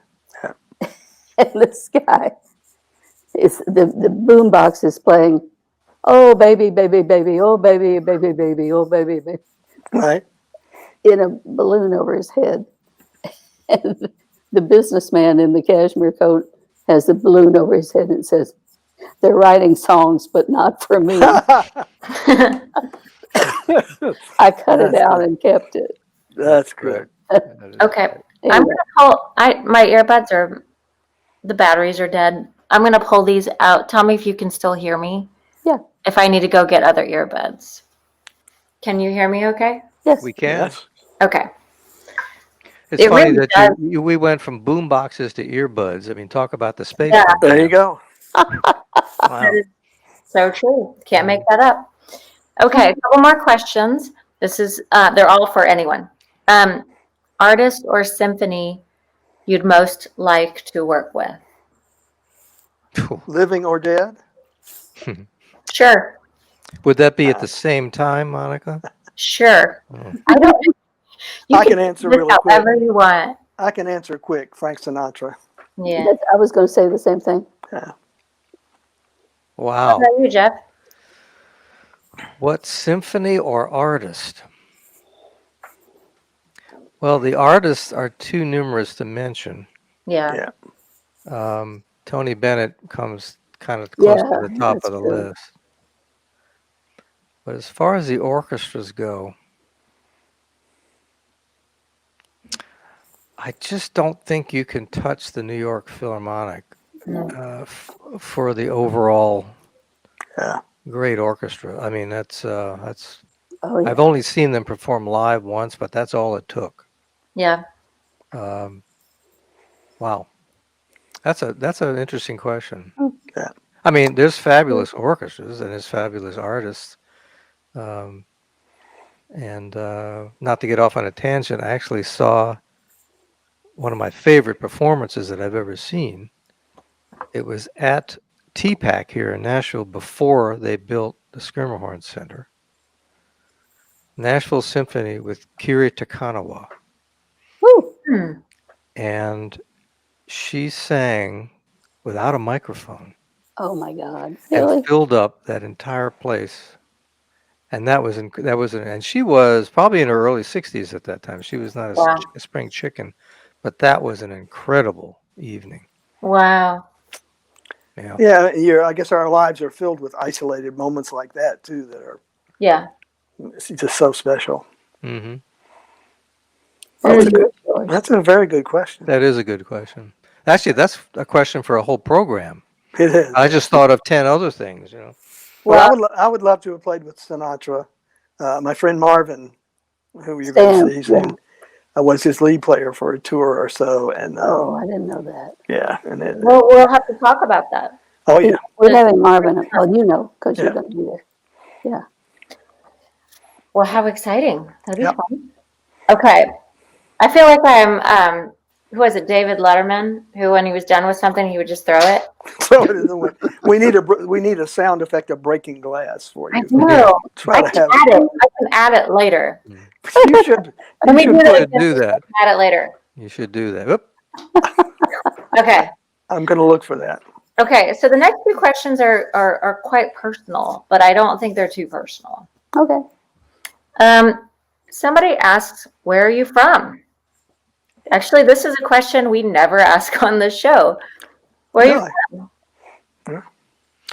And this guy is the boombox is playing, "Oh baby, baby, baby, oh baby, baby, baby, oh baby, baby," Right. in a balloon over his head. And the businessman in the cashmere coat has the balloon over his head and says, "They're writing songs, but not for me." I cut it out and kept it. That's good. Okay. I'm Anyway, gonna pull. My earbuds are, the batteries are dead. I'm gonna pull these out. Tell me if you can still hear me. Yeah. If I need to go get other earbuds. Can you hear me? Okay. yes. We can. Yes. Okay. It's It funny really that we went from boom boxes to earbuds. I mean, talk about the space. Yeah. There you go. Wow. That is so true. Can't make that up. Okay, a couple more questions. This is they're all for anyone. Artist or symphony you'd most like to work with? Living or dead? Sure. Would that be at the same time, Monica? Sure. Oh. I don't. You I can answer do this really quick. however you want. I can answer quick. Frank Sinatra. Yeah. I was going to say the same thing. Yeah. How Wow. about you, Jeff? What symphony or artist? Well, the artists are too numerous to mention. Yeah. Yeah. Tony Bennett comes kind of close Yeah, to the top that's of the true. list. But as far as the orchestras go, I just don't think you can touch the New York Philharmonic for the overall Yeah. great orchestra. I mean, that's Oh, yeah. I've only seen them perform live once, but that's all it took. Yeah. Wow, that's an interesting question. Yeah. I mean, there's fabulous orchestras and there's fabulous artists. And not to get off on a tangent, I actually saw one of my favorite performances that I've ever seen. It was at TPAC here in Nashville before they built the Schermerhorn Center. Nashville Symphony with Kiri Takanawa. Woo. Hmm. And she sang without a microphone Oh my God. Really? and filled up that entire place. And and she was probably in her early 60s at that time. She was not Wow. a spring chicken, but that was an incredible evening. Wow. Yeah. I guess our lives are filled with isolated moments like that too. That are Yeah. it's just so special. Mm-hmm. That's a, Mm. good, that's a very good question. That is a good question. Actually, that's a question for a whole program. It is. I just thought of 10 other things, you know. Well, I would love to have played with Sinatra. My friend Marvin, who you're going to see soon, was his lead player for a tour or so. And Oh, I didn't know that. yeah, and it, We'll have to talk about that. oh yeah, We're having Marvin. Well, you know, because Yeah. you're going to be there. Well, how exciting. That'll be Yep. fun. Okay. I feel like I'm, who was it, David Letterman, who when he was done with something, he would just throw it? throw it in the wind. We need a sound effect of breaking glass for I you. know. Try I to can have add it. I can add it later. you should. Let me You do should You that. should do that. Add it later. You should do that. Oop. Okay. I'm going to look for that. Okay. So the next two questions are quite personal, but I don't think they're too personal. Okay. Somebody asks, where are you from? Actually, this is a question we never ask on the show. Where are you Really? from? Yeah.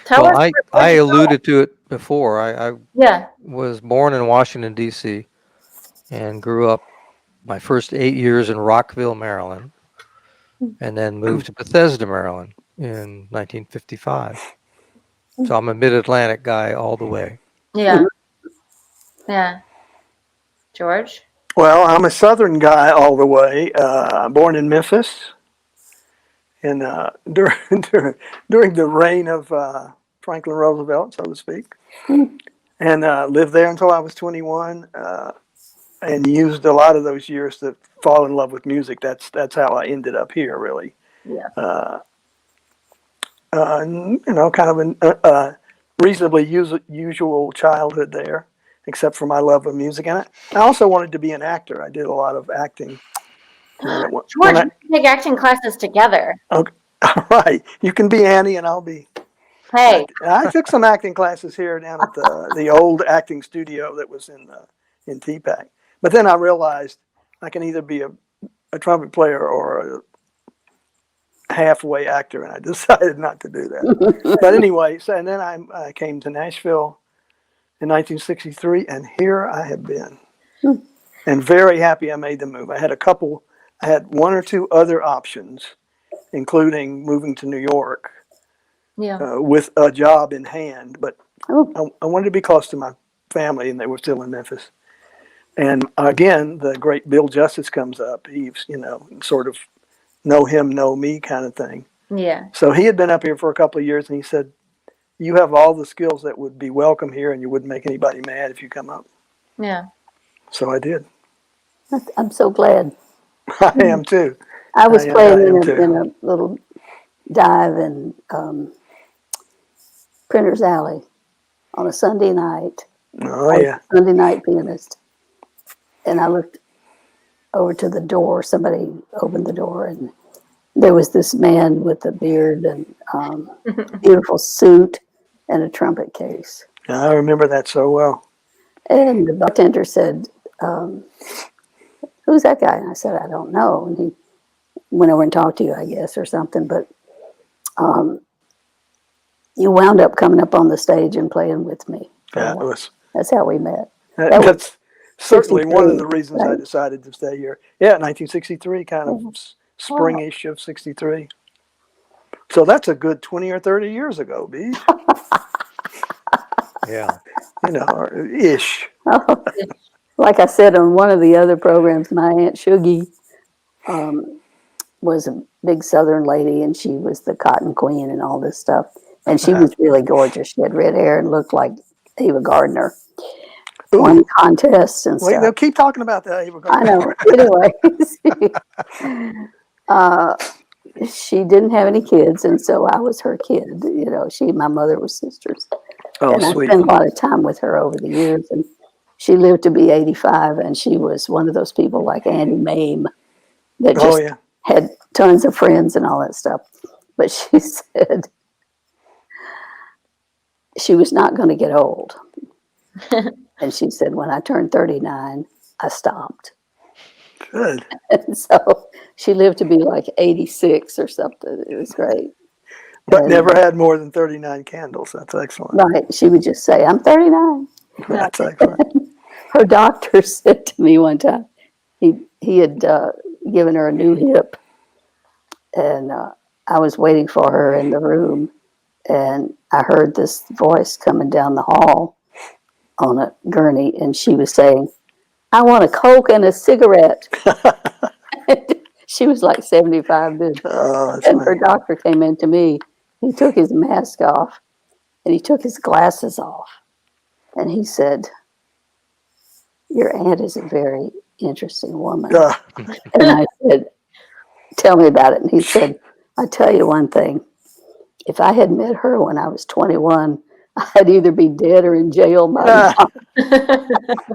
Tell Well, us. I where'd you go? alluded to it before. I Yeah. was born in Washington, D.C., and grew up my first 8 years in Rockville, Maryland, and then moved to Bethesda, Maryland in 1955. So I'm a mid-Atlantic guy all the way. Yeah. Yeah. George? Well, I'm a Southern guy all the way. Born in Memphis, and during the reign of Franklin Roosevelt, so to speak, and lived there until I was 21, and used a lot of those years to fall in love with music. That's how I ended up here, really. Yeah. And, kind of a reasonably usual childhood there, except for my love of music. And I also wanted to be an actor. I did a lot of acting. George, we can take acting classes together. Okay, all right. You can be Annie, and I'll be. Hey. I took some acting classes here down at the old acting studio that was in TPAC. But then I realized I can either be a trumpet player or a halfway actor, and I decided not to do that. But anyway, so and then I came to Nashville in 1963, and here I have been, and very happy I made the move. I had one or two other options, including moving to New York. Yeah. With a job in hand, but Oh. I wanted to be close to my family, and they were still in Memphis. And again, the great Bill Justice comes up. He's, sort of know him, know me kind of thing. Yeah. So he had been up here for a couple of years, and he said, "You have all the skills that would be welcome here, and you wouldn't make anybody mad if you come up." Yeah. So I did. I'm so glad. I am too. I was I playing am in too. a little dive in Printer's Alley on a Sunday night. Oh I was yeah. a Sunday night pianist. And I looked over to the door. Somebody opened the door, and there was this man with a beard and beautiful suit and a trumpet case. I remember that so well. And the bartender said, "Who's that guy?" And I said, "I don't know." And he went over and talked to you, I guess, or something. But you wound up coming up on the stage and playing with me. That's how we met. That's certainly one of the 63, reasons I right? decided to stay here. Yeah, 1963, kind of springish of 63. So that's a good 20 or 30 years ago, B. Yeah. Or ish. Like I said on one of the other programs, my Aunt Shuggy was a big Southern lady, and she was the cotton queen and all this stuff. And she was really gorgeous. She had red hair and looked like Ava Gardner. Won contests and Wait, stuff. they'll keep talking about that, Ava I Gardner. know. She didn't have any kids, and so I was her kid. She and my mother were sisters. Oh, And I sweet. spent a lot of time with her over the years. And she lived to be 85, and she was one of those people like Andy Mame that just had tons of friends and all that stuff. But she said she was not going to get old. And she said, when I turned 39, I stopped. Good. And so she lived to be like 86 or something. It was great. But never had more than 39 candles. That's excellent. Right. She would just say, I'm 39. That's excellent. Her doctor said to me one time, he had given her a new hip, and I was waiting for her in the room, and I heard this voice coming down the hall on a gurney, and she was saying, I want a Coke and a cigarette. She was like 75, dude. And her doctor came in to me. He took his mask off, and he took his glasses off, and he said, your aunt is a very interesting woman. And I said, tell me about it. And he said, I tell you one thing. If I had met her when I was 21, I'd either be dead or in jail by now.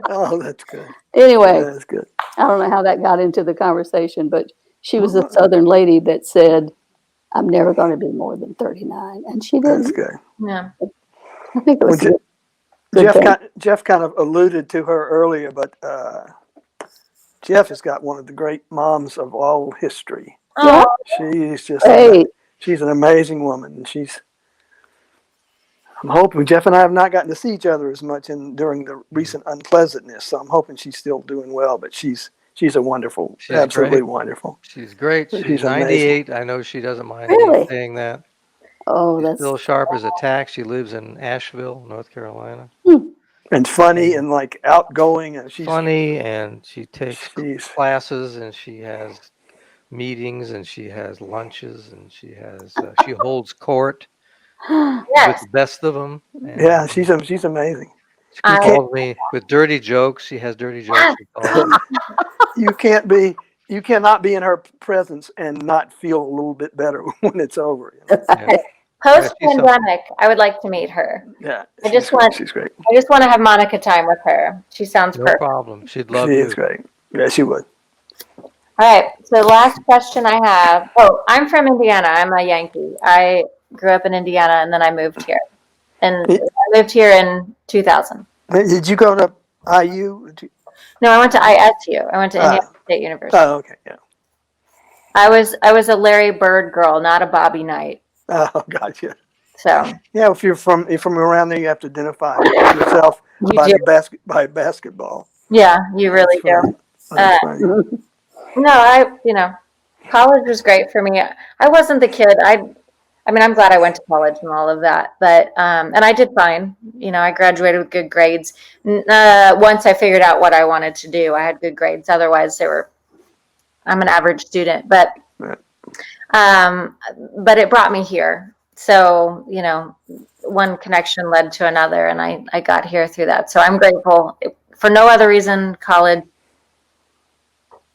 Oh, that's good. Anyway, That's good. I don't know how that got into the conversation, but she was a Southern lady that said, I'm never going to be more than 39. And she didn't. That's good. Yeah. I think it was Good thing. Jeff kind of alluded to her earlier, but Jeff has got one of the great moms of all history. Yeah. She's just Great. she's an amazing woman, and I'm hoping Jeff and I have not gotten to see each other as much during the recent unpleasantness. So I'm hoping she's still doing well. But she's a wonderful, She's absolutely great. wonderful. She's great. She's She's 98. I know she doesn't mind Really? me saying that. Oh, She's that's still sharp as a tack. She lives in Asheville, North Carolina. And funny and like outgoing, and she's Funny, and she takes she's classes, and she has meetings, and she has lunches, and she holds court with Yes. the best of them. And yeah, she's amazing. she I- calls me with dirty jokes. She has dirty jokes. She calls me. You cannot be in her presence and not feel a little bit better when it's over. Yeah. Post pandemic, I would like to meet her. Yeah, she's great. I just want to have Monica time with her. She sounds No perfect. problem. She'd love She you. is great. Yeah, she would. All right. So last question I have. Oh, I'm from Indiana. I'm a Yankee. I grew up in Indiana and then I moved here. And I lived here in 2000. Did you go to IU? No, I went to ISU. I went to Indiana State University. Oh, okay, yeah. I was a Larry Bird girl, not a Bobby Knight. Oh, gotcha. So Yeah, if you're from around there, you have to identify yourself You by do. by basketball. yeah, you really That's do. funny. That's funny. No, college was great for me. I wasn't the kid. I mean, I'm glad I went to college and all of that, but and I did fine. I graduated with good grades. Once I figured out what I wanted to do, I had good grades. Otherwise, I'm an average student, but Right. but it brought me here. So, one connection led to another, and I got here through that. So I'm grateful. For no other reason, college,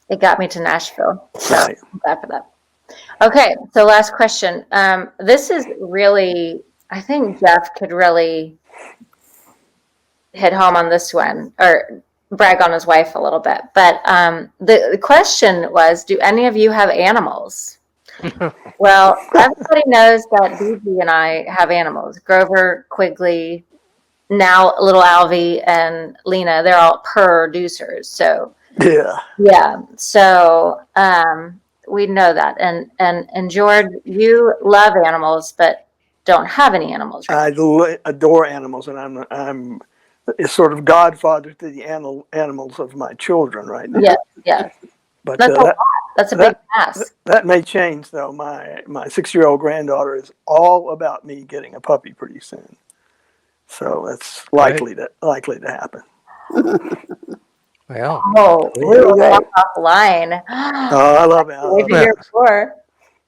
it got me to Nashville. So Right. I'm glad for that. Okay, so last question. This is really, I think Jeff could really hit home on this one, or brag on his wife a little bit. But the question was, do any of you have animals? Well, everybody knows that Beegie and I have animals. Grover, Quigley, now little Alvy, and Lena, they're all producers. So Yeah. so we know that. And George, you love animals, but don't have any animals, right? I adore animals, and I'm a sort of godfather to the animals of my children right now. Yeah. But That's a lot. That's a big ask. that may change though. My 6-year-old granddaughter is all about me getting a puppy pretty soon, so that's likely to happen. Well, Oh, we will Right. walk offline. Oh, I love it. I Wait love to it. hear more.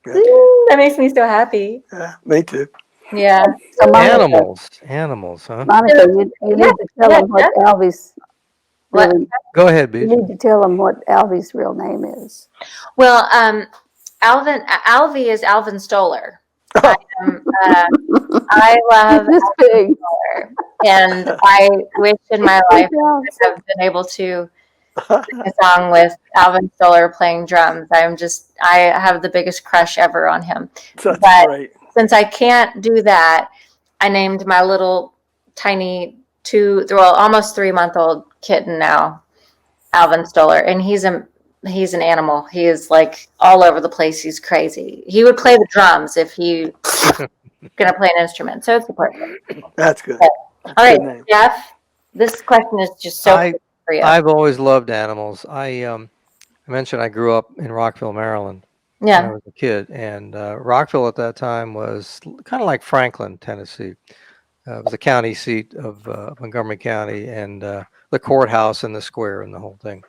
Good. Ooh, that makes me so happy. Yeah, me too. Yeah. So animals, huh? Monica, you need to tell them what Alvy's What? really, Go ahead, you Beach. need to tell them what Alvy's real name is. Well, Alvy is Alvin Stoller. I love This big. Stoller, and I wish in my life I have been able to sing a song with Alvin Stoller playing drums. I have the biggest crush ever on him. That's But- great. Since I can't do that, I named my little tiny almost 3-month-old kitten now, Alvin Stoller, and he's an animal. He is like all over the place. He's crazy. He would play the drums if he gonna play an instrument. So it's perfect. That's good. All right, Good name. Jeff. This question is just so good for you. I've always loved animals. I mentioned I grew up in Rockville, Maryland, when I Yeah. was a kid, and Rockville at that time was kind of like Franklin, Tennessee. It was the county seat of Montgomery County, and the courthouse and the square and the whole thing.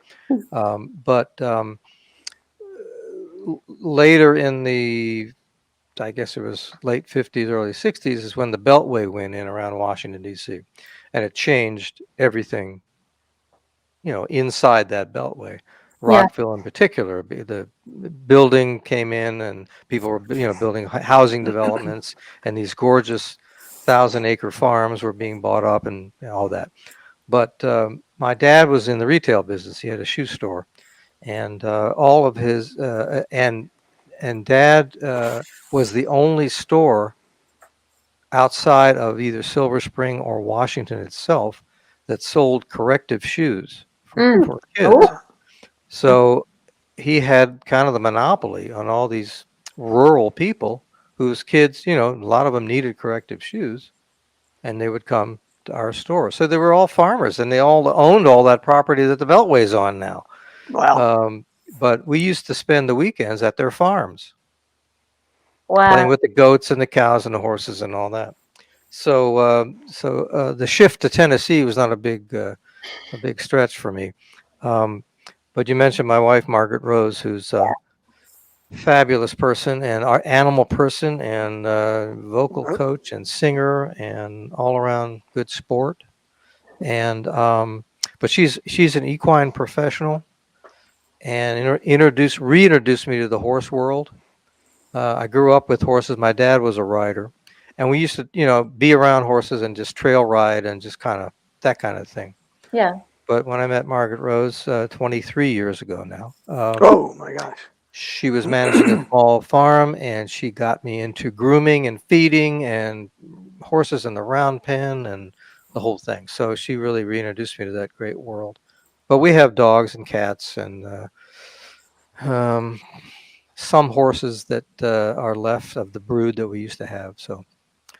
But later in I guess it was late 50s, early 60s, is when the Beltway went in around Washington, D.C., and it changed everything, inside that Beltway. Rockville in particular, the building came in, and people were, building housing developments, and these gorgeous 1,000-acre farms were being bought up and all that. But my dad was in the retail business. He had a shoe store, and all of his and Dad was the only store outside of either Silver Spring or Washington itself that sold corrective shoes Mm. for kids. So he had kind of the monopoly on all these rural people whose kids, a lot of them needed corrective shoes, and they would come to our store. So they were all farmers, and they all owned all that property that the Beltway's on now. Wow. But we used to spend the weekends at their farms, Wow. playing with the goats and the cows and the horses and all that. So the shift to Tennessee was not a big stretch for me. But you mentioned my wife, Margaret Rose, who's a fabulous person and our animal person and vocal coach and singer and all around good sport. And but she's an equine professional and reintroduced me to the horse world. I grew up with horses. My dad was a rider, and we used to be around horses and just trail ride and just that kind of thing. Yeah. But when I met Margaret Rose 23 years ago now, Oh my gosh. she was managing a small farm, and she got me into grooming and feeding and horses in the round pen and the whole thing. So she really reintroduced me to that great world. But we have dogs and cats and some horses that are left of the brood that we used to have. So,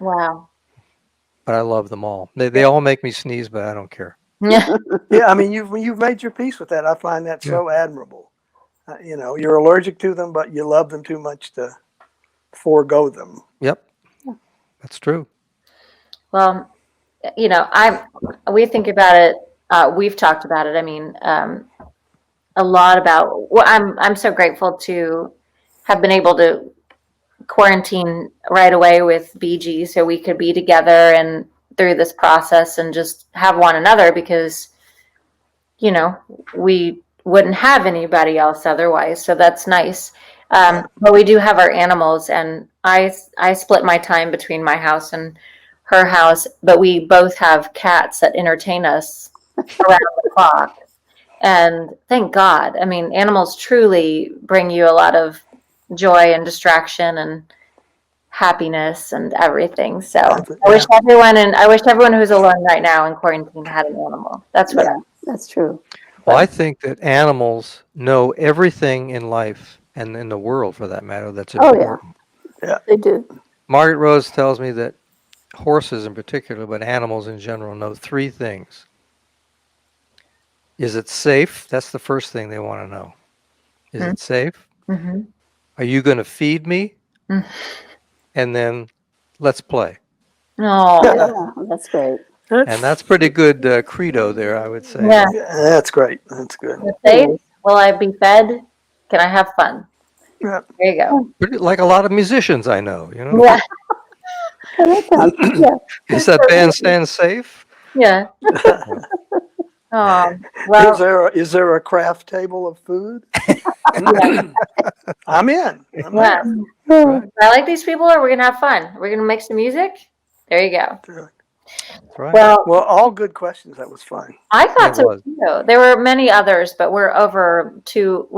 Wow. but I love them all. They all make me sneeze, but I don't care. Yeah. Yeah, I mean, you've made your peace with that. I find that so admirable. You're allergic to them, but you love them too much to forego them. Yep, that's true. Well, we think about it. We've talked about it. I mean, a lot about. Well, I'm so grateful to have been able to quarantine right away with Beegie, so we could be together and through this process and just have one another, because we wouldn't have anybody else otherwise. So that's nice. But we do have our animals, and I split my time between my house and her house, but we both have cats that entertain us around the clock. And thank God. I mean, animals truly bring you a lot of joy and distraction and happiness and everything. So I wish everyone who's alone right now in quarantine had an animal. That's what. That's true. Well, I think that animals know everything in life and in the world, for that matter, that's important. Yeah, they do. Margaret Rose tells me that horses in particular, but animals in general, know three things. Is it safe? That's the first thing they want to know. Is it safe? Mm-hmm. Are you going to feed me? Mm. And then let's play. Oh, Yeah, that's great. And that's pretty good credo there, I would say. yeah. That's great. That's good. Safe? Will I be fed? Can I have fun? Yeah. There you go. Pretty, like a lot of musicians I know, Yeah. Is that bandstand safe? Yeah. Oh, well, Is there a craft table of food? yeah. I'm in. Yeah. I like these people, or we're gonna have fun. We're gonna make some music. There you go. That's right. Well, Well, all good questions. That was fun. I thought It so was. too. There were many others, but we're 2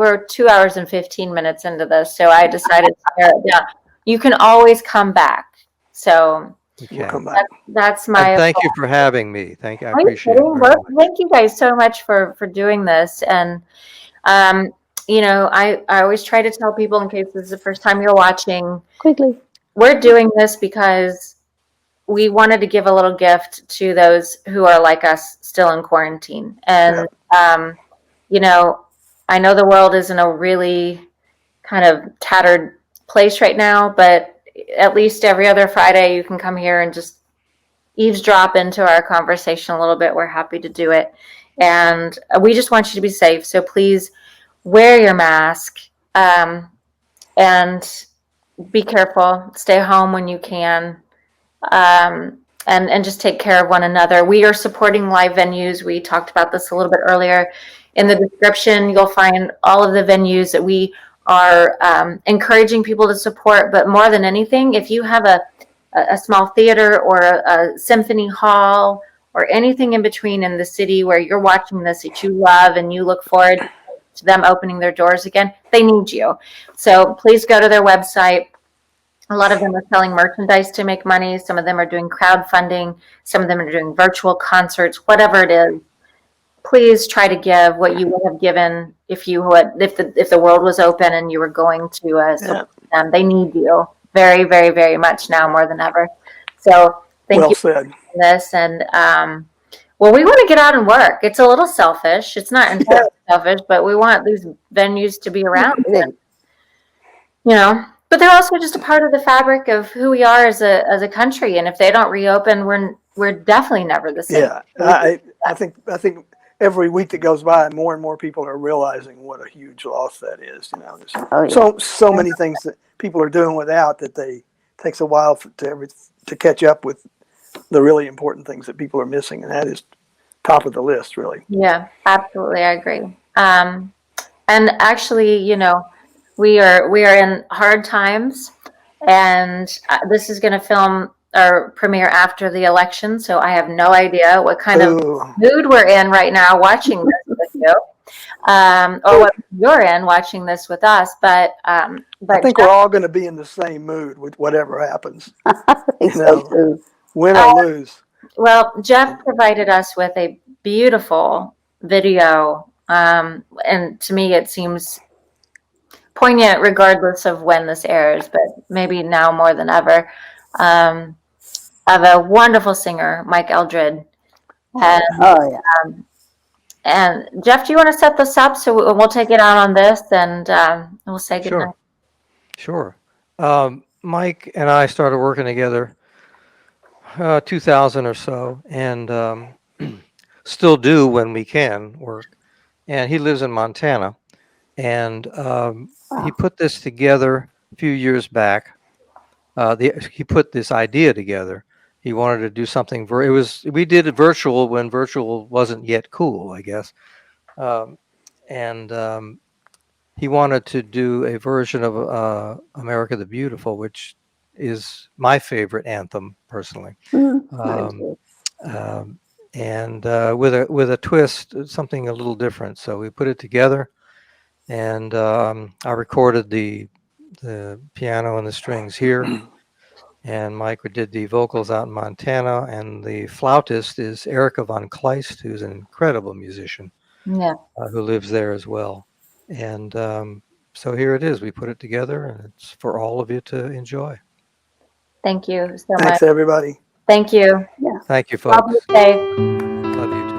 hours and 15 minutes into this, so I decided to pare it down. You can always come back. So We'll come back. that's my. And thank you for having me. I Are you appreciate it kidding? very Well, much. thank you guys so much for doing this. And I always try to tell people, in case this is the first time you're watching, Quickly. we're doing this because we wanted to give a little gift to those who are like us, still in quarantine. And I know the world is in a really kind of tattered place right now, but at least every other Friday you can come here and just eavesdrop into our conversation a little bit. We're happy to do it. And we just want you to be safe. So please wear your mask and be careful. Stay home when you can. And just take care of one another. We are supporting live venues. We talked about this a little bit earlier. In the description, you'll find all of the venues that we are encouraging people to support. But more than anything, if you have a small theater or a symphony hall or anything in between in the city where you're watching this that you love and you look forward to them opening their doors again, they need you. So please go to their website, A lot of them are selling merchandise to make money. Some of them are doing crowdfunding. Some of them are doing virtual concerts, whatever it is. Please try to give what you would have given if the world was open and you were going to support them. They need you very, very, very much now more than ever. So thank you said. for this. And well, we want to get out and work. It's a little selfish. It's not entirely selfish, but we want these venues to be around. And, but they're also just a part of the fabric of who we are as a country. And if they don't reopen, we're definitely never the same. Yeah, I think every week that goes by, more and more people are realizing what a huge loss that is. There's so many things that people are doing without that takes a while to catch up with the really important things that people are missing, and that is top of the list, really. Yeah, absolutely, I agree. And actually, we are in hard times, and this is going to film or premiere after the election, so I have no idea what kind of mood we're in right now watching this with you, or what you're in watching this with us. But I think we're all going to be in the same mood with whatever happens. I think so too. Win or lose. Well, Jeff provided us with a beautiful video, and to me it seems poignant regardless of when this airs, but maybe now more than ever. Of a wonderful singer, Mike Eldred. And, and Jeff, do you want to set this up so we'll take it out on this and we'll say goodnight? Sure. Mike and I started working together 2000 or so, and still do when we can work. And he lives in Montana, and he put this together a few years back. He put this idea together. He wanted to do something. We did it virtual when virtual wasn't yet cool, I guess. And he wanted to do a version of America the Beautiful, which is my favorite anthem personally. And with a twist, something a little different. So we put it together, and I recorded the piano and the strings here. And Mike did the vocals out in Montana, and the flautist is Erica von Kleist, who's an incredible musician, who lives there as well. And so here it is. We put it together, and it's for all of you to enjoy. Thank you so much. Thanks, everybody. Thank you. Yeah. Thank you, folks. Love you, Dave. Love you too.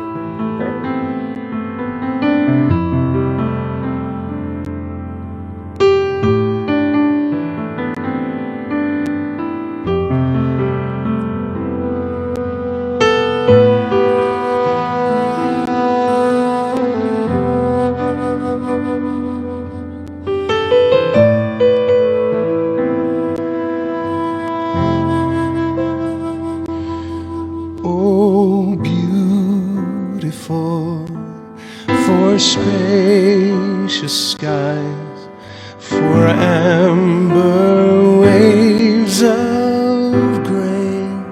Spacious skies, for amber waves of grain,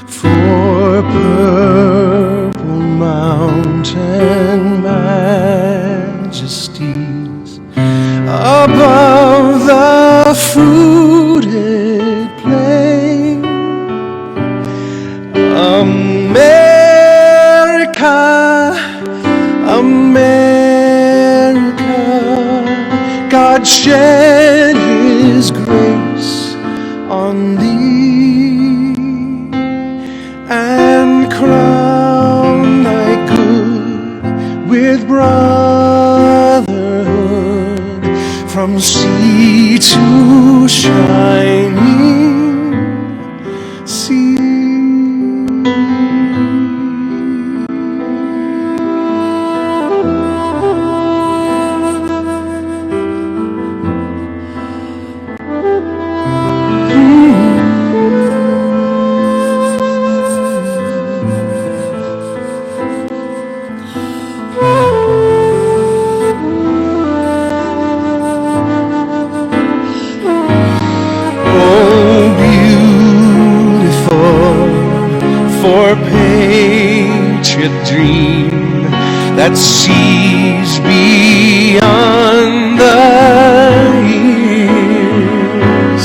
for purple mountain majesties above the fruited plain. America, God shed His grace on thee and crown thy good with brotherhood from sea to shining sea. Dream that sees beyond the years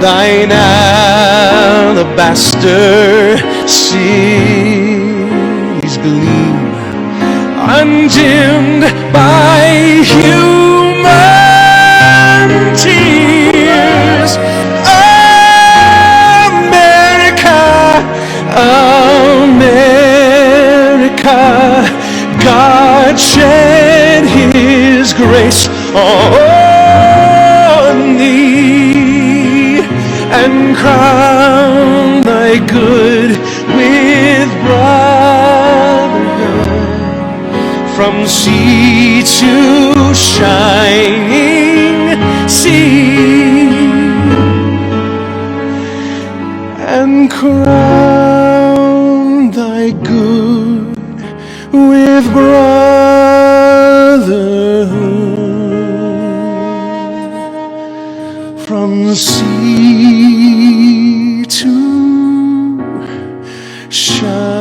thine alabaster cities gleam, undimmed by human tears. America, America, God shed his grace on thee, and crown thy good with brotherhood, from sea to shining sea, and crown thy good with brotherhood, from sea to shining.